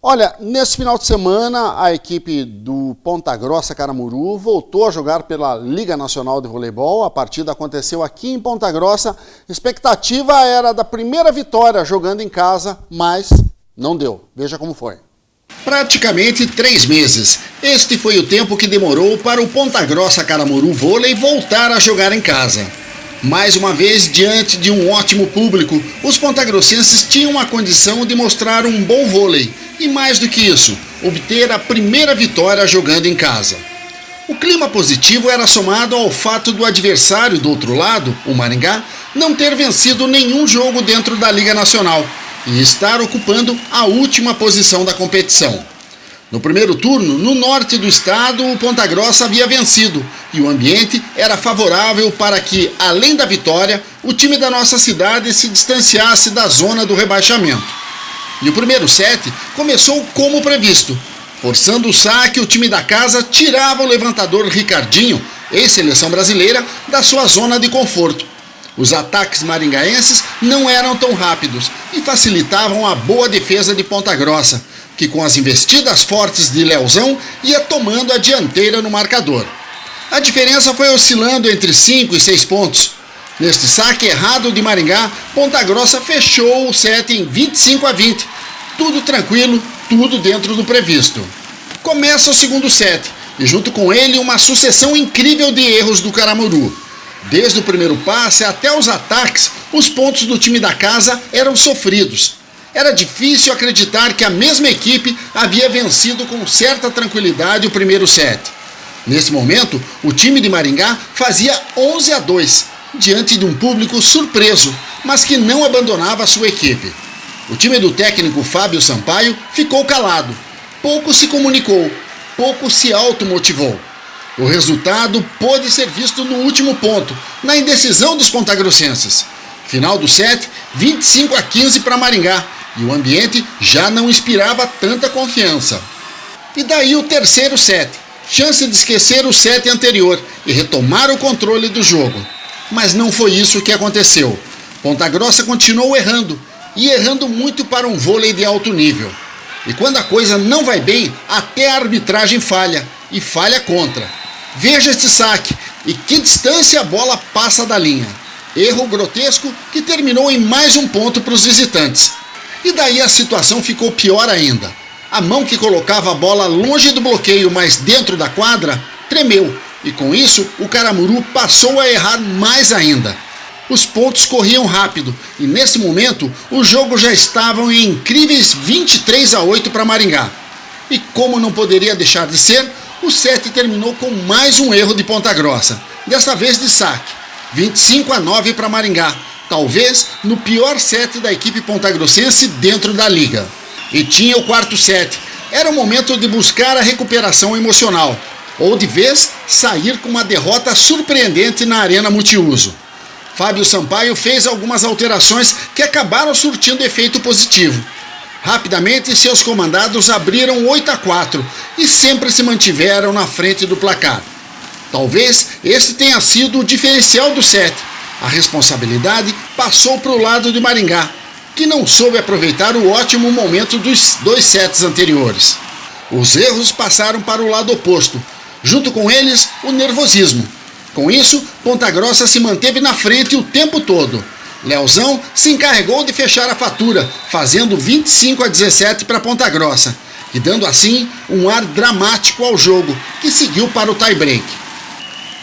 Olha, nesse final de semana, a equipe do Ponta Grossa Caramuru voltou a jogar pela Liga Nacional de Voleibol. A partida aconteceu aqui em Ponta Grossa. A expectativa era da primeira vitória jogando em casa, mas não deu. Veja como foi. Praticamente 3 meses. Este foi o tempo que demorou para o Ponta Grossa Caramuru Vôlei voltar a jogar em casa. Mais uma vez, diante de um ótimo público, os pontagrossenses tinham a condição de mostrar um bom vôlei e, mais do que isso, obter a primeira vitória jogando em casa. O clima positivo era somado ao fato do adversário do outro lado, o Maringá, não ter vencido nenhum jogo dentro da Liga Nacional e estar ocupando a última posição da competição. No primeiro turno, no norte do estado, o Ponta Grossa havia vencido e o ambiente era favorável para que, além da vitória, o time da nossa cidade se distanciasse da zona do rebaixamento. E o primeiro set começou como previsto. Forçando o saque, o time da casa tirava o levantador Ricardinho, ex-seleção brasileira, da sua zona de conforto. Os ataques maringaenses não eram tão rápidos e facilitavam a boa defesa de Ponta Grossa, que com as investidas fortes de Leozão ia tomando a dianteira no marcador. A diferença foi oscilando entre 5 e 6 pontos. Neste saque errado de Maringá, Ponta Grossa fechou o set em 25-20. Tudo tranquilo, tudo dentro do previsto. Começa o segundo set e junto com ele uma sucessão incrível de erros do Caramuru. Desde o primeiro passe até os ataques, os pontos do time da casa eram sofridos. Era difícil acreditar que a mesma equipe havia vencido com certa tranquilidade o primeiro set. Nesse momento, o time de Maringá fazia 11-2, diante de um público surpreso, mas que não abandonava sua equipe. O time do técnico Fábio Sampaio ficou calado, pouco se comunicou, pouco se automotivou. O resultado pôde ser visto no último ponto, na indecisão dos pontagrossenses. Final do set, 25-15 para Maringá, e o ambiente já não inspirava tanta confiança. E daí o terceiro set, chance de esquecer o set anterior e retomar o controle do jogo. Mas não foi isso que aconteceu. Ponta Grossa continuou errando, e errando muito para um vôlei de alto nível. E quando a coisa não vai bem, até a arbitragem falha, e falha contra. Veja este saque, e que distância a bola passa da linha. Erro grotesco que terminou em mais um ponto para os visitantes. E daí a situação ficou pior ainda. A mão que colocava a bola longe do bloqueio, mas dentro da quadra, tremeu. E com isso, o Caramuru passou a errar mais ainda. Os pontos corriam rápido e nesse momento, o jogo já estava em incríveis 23-8 para Maringá. E como não poderia deixar de ser, o set terminou com mais um erro de Ponta Grossa, desta vez de saque. 25-9 para Maringá, talvez no pior set da equipe pontagrossense dentro da liga. E tinha o quarto set. Era o momento de buscar a recuperação emocional, ou de vez sair com uma derrota surpreendente na arena multiuso. Fábio Sampaio fez algumas alterações que acabaram surtindo efeito positivo. Rapidamente, seus comandados abriram 8-4 e sempre se mantiveram na frente do placar. Talvez este tenha sido o diferencial do set. A responsabilidade passou para o lado de Maringá, que não soube aproveitar o ótimo momento dos 2 sets anteriores. Os erros passaram para o lado oposto, junto com eles o nervosismo. Com isso, Ponta Grossa se manteve na frente o tempo todo. Leozão se encarregou de fechar a fatura, fazendo 25-17 para Ponta Grossa, e dando assim um ar dramático ao jogo, que seguiu para o tie-break.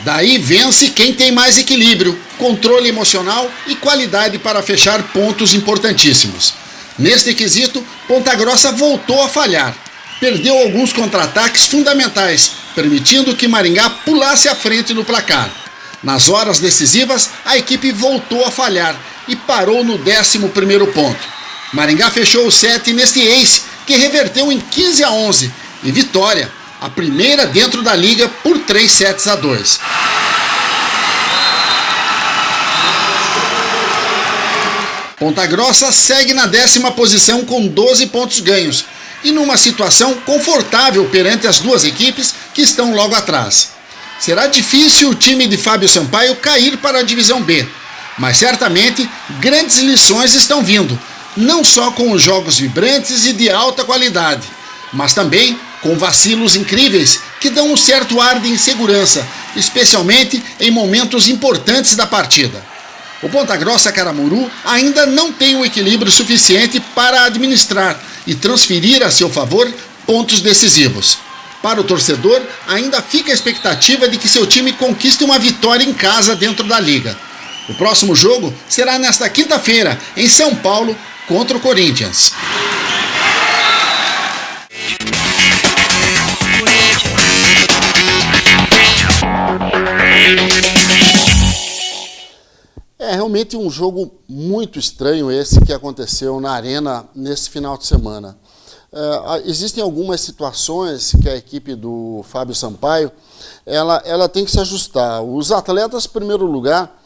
Daí vence quem tem mais equilíbrio, controle emocional e qualidade para fechar pontos importantíssimos. Neste quesito, Ponta Grossa voltou a falhar. Perdeu alguns contra-ataques fundamentais, permitindo que Maringá pulasse à frente no placar. Nas horas decisivas, a equipe voltou a falhar e parou no 11º ponto. Maringá fechou o set nesse ace, que reverteu em 15-11, e vitória, a primeira dentro da liga por 3-2. Ponta Grossa segue na 10ª posição com 12 pontos ganhos e numa situação confortável perante as duas equipes que estão logo atrás. Será difícil o time de Fábio Sampaio cair para a divisão B, mas certamente grandes lições estão vindo, não só com os jogos vibrantes e de alta qualidade, mas também com vacilos incríveis que dão um certo ar de insegurança, especialmente em momentos importantes da partida. O Ponta Grossa Caramuru ainda não tem o equilíbrio suficiente para administrar e transferir a seu favor pontos decisivos. Para o torcedor, ainda fica a expectativa de que seu time conquiste uma vitória em casa dentro da liga. O próximo jogo será nesta quinta-feira, em São Paulo, contra o Corinthians. É realmente um jogo muito estranho esse que aconteceu na Arena nesse final de semana. Existem algumas situações que a equipe do Fábio Sampaio ela tem que se ajustar. Os atletas, em primeiro lugar,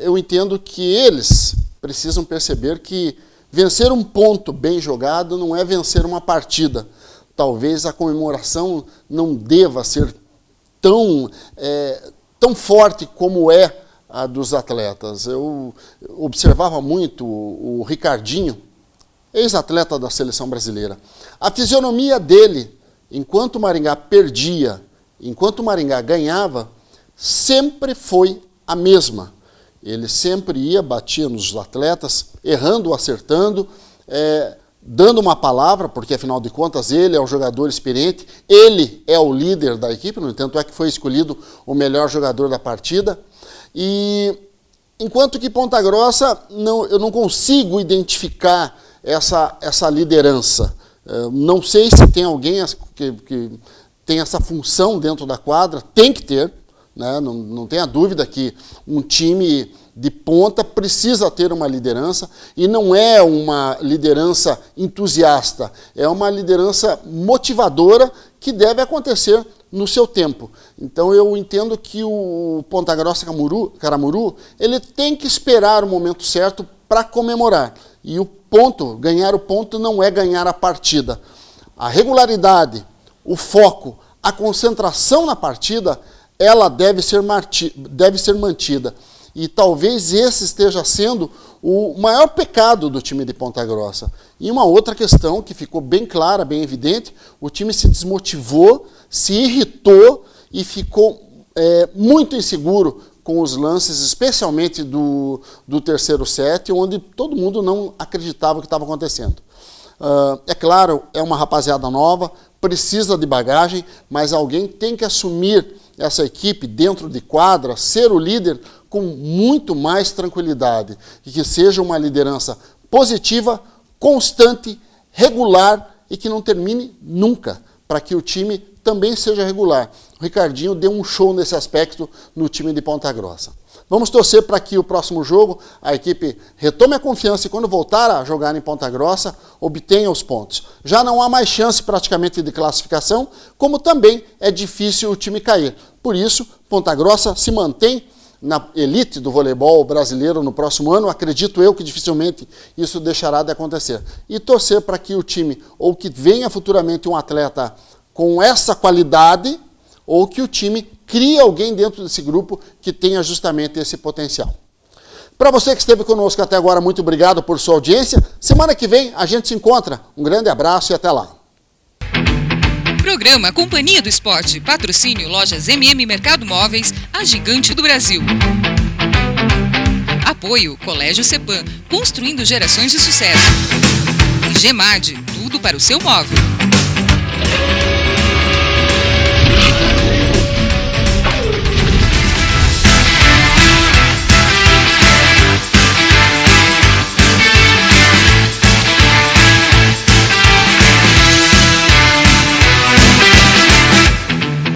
eu entendo que eles precisam perceber que vencer um ponto bem jogado não é vencer uma partida. Talvez a comemoração não deva ser tão forte como é a dos atletas. Eu observava muito o Ricardinho, ex-atleta da seleção brasileira. A fisionomia dele, enquanto o Maringá perdia, enquanto o Maringá ganhava, sempre foi a mesma. Ele sempre ia, batia nos atletas, errando ou acertando, dando uma palavra, porque afinal de contas ele é o jogador experiente, ele é o líder da equipe, no entanto é que foi escolhido o melhor jogador da partida. E enquanto que Ponta Grossa, eu não consigo identificar essa liderança. Não sei se tem alguém que tem essa função dentro da quadra, tem que ter, né? Não tenha dúvida que um time de ponta precisa ter uma liderança, e não é uma liderança entusiasta, é uma liderança motivadora que deve acontecer no seu tempo. Então eu entendo que o Ponta Grossa Caramuru, ele tem que esperar o momento certo para comemorar. E o ponto, ganhar o ponto não é ganhar a partida. A regularidade, o foco, a concentração na partida, ela deve ser mantida. E talvez esse esteja sendo o maior pecado do time de Ponta Grossa. E uma outra questão que ficou bem clara, bem evidente, o time se desmotivou, se irritou e ficou muito inseguro com os lances, especialmente do terceiro set, onde todo mundo não acreditava o que estava acontecendo. É claro, é uma rapaziada nova, precisa de bagagem, mas alguém tem que assumir essa equipe dentro de quadra, ser o líder com muito mais tranquilidade, e que seja uma liderança positiva, constante, regular e que não termine nunca, para que o time também seja regular. O Ricardinho deu um show nesse aspecto no time de Ponta Grossa. Vamos torcer para que o próximo jogo a equipe retome a confiança e quando voltar a jogar em Ponta Grossa, obtenha os pontos. Já não há mais chance praticamente de classificação, como também é difícil o time cair. Por isso, Ponta Grossa se mantém na elite do voleibol brasileiro no próximo ano. Acredito eu que dificilmente isso deixará de acontecer. E torcer para que o time, ou que venha futuramente um atleta com essa qualidade, ou que o time crie alguém dentro desse grupo que tenha justamente esse potencial. Para você que esteve conosco até agora, muito obrigado por sua audiência. Semana que vem a gente se encontra. Um grande abraço e até lá. Programa Companhia do Esporte. Patrocínio Lojas MM Mercado Móveis, a gigante do Brasil. Apoio Colégio Cepan, construindo gerações de sucesso. E Gemad, tudo para o seu móvel.